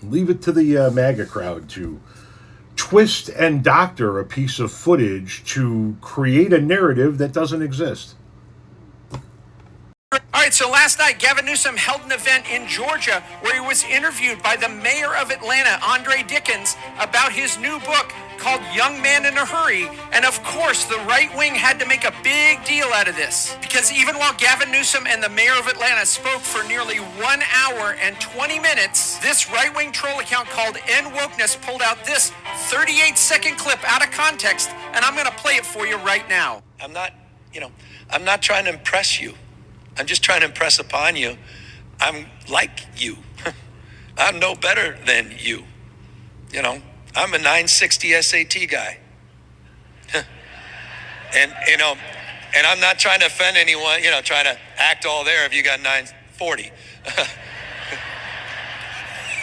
Leave it to the MAGA crowd to twist and doctor a piece of footage to create a narrative that doesn't exist. All right, so last night, Gavin Newsom held an event in Georgia where he was interviewed by the mayor of Atlanta, Andre Dickens, about his new book called Young Man in a Hurry. And of course, the right wing had to make a big deal out of this. Because even while Gavin Newsom and the mayor of Atlanta spoke for nearly 1 hour and 20 minutes, this right-wing troll account called No Wokeness pulled out this 38-second clip out of context, and I'm going to play it for you right now. I'm not trying to impress you. I'm just trying to impress upon you. I'm like you. I'm no better than you. I'm a 960 SAT guy. and I'm not trying to offend anyone, trying to act all there if you got 940.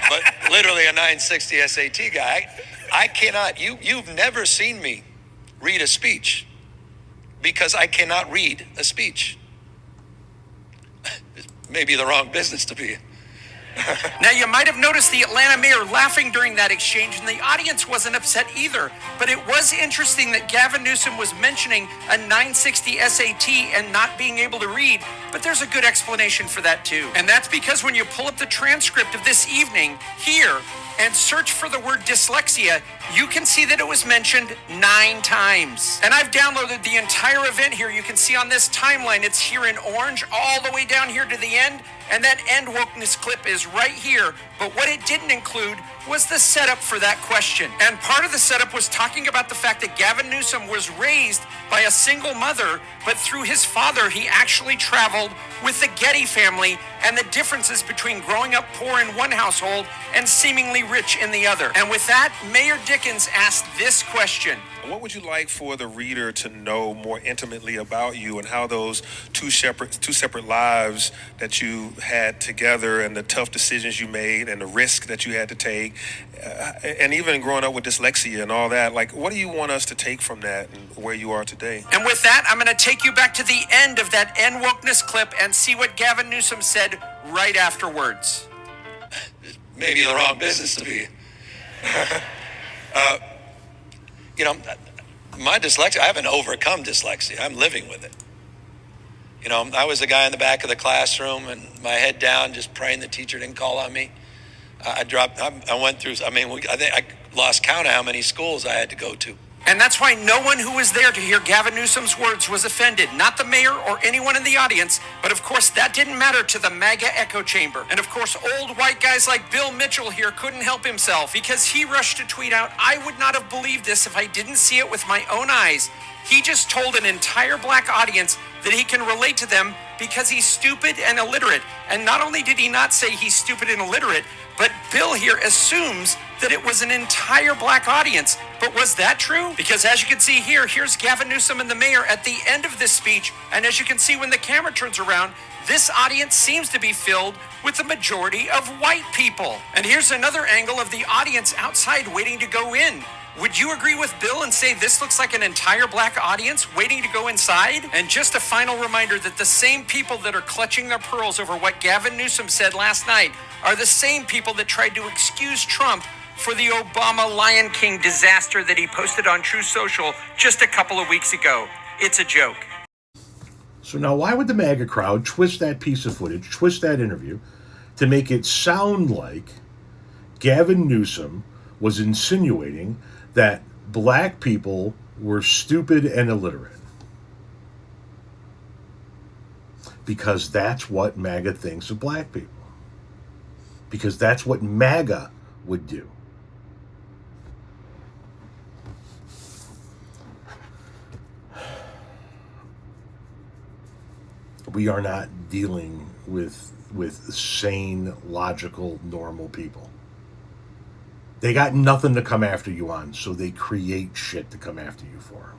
But literally a 960 SAT guy. I cannot, you've never seen me read a speech because I cannot read a speech. Maybe the wrong business to be in. Now, you might have noticed the Atlanta mayor laughing during that exchange, and the audience wasn't upset either. But it was interesting that Gavin Newsom was mentioning a 960 SAT and not being able to read. But there's a good explanation for that, too. And that's because when you pull up the transcript of this evening here and search for the word dyslexia, you can see that it was mentioned 9 times. And I've downloaded the entire event here. You can see on this timeline, it's here in orange all the way down here to the end. And that end wokeness clip is right here. But what it didn't include was the setup for that question. And part of the setup was talking about the fact that Gavin Newsom was raised by a single mother, but through his father, he actually traveled with the Getty family and the differences between growing up poor in one household and seemingly rich in the other. And with that, Mayor Dickens asked this question. What would you like for the reader to know more intimately about you and how those two separate lives that you had together and the tough decisions you made and the risk that you had to take, and even growing up with dyslexia and all that, like, what do you want us to take from that and where you are today? And with that, I'm going to take you back to the end of that N wokeness clip and see what Gavin Newsom said right afterwards. Maybe the wrong business to be in. My dyslexia, I haven't overcome dyslexia. I'm living with it. I was the guy in the back of the classroom and my head down, just praying the teacher didn't call on me. I went through, I think I lost count of how many schools I had to go to. And that's why no one who was there to hear Gavin Newsom's words was offended. Not the mayor or anyone in the audience. But of course, that didn't matter to the MAGA echo chamber. And of course, old white guys like Bill Mitchell here couldn't help himself because he rushed to tweet out, "I would not have believed this if I didn't see it with my own eyes." He just told an entire black audience that he can relate to them because he's stupid and illiterate. And not only did he not say he's stupid and illiterate, but Bill here assumes that it was an entire black audience. But was that true? Because as you can see here, here's Gavin Newsom and the mayor at the end of this speech. And as you can see when the camera turns around, this audience seems to be filled with the majority of white people. And here's another angle of the audience outside waiting to go in. Would you agree with Bill and say this looks like an entire black audience waiting to go inside? And just a final reminder that the same people that are clutching their pearls over what Gavin Newsom said last night are the same people that tried to excuse Trump for the Obama Lion King disaster that he posted on True Social just a couple of weeks ago. It's a joke. So now why would the MAGA crowd twist that piece of footage, twist that interview, to make it sound like Gavin Newsom was insinuating that black people were stupid and illiterate? Because that's what MAGA thinks of black people. Because that's what MAGA would do. We are not dealing with sane, logical, normal people. They got nothing to come after you on, so they create shit to come after you for.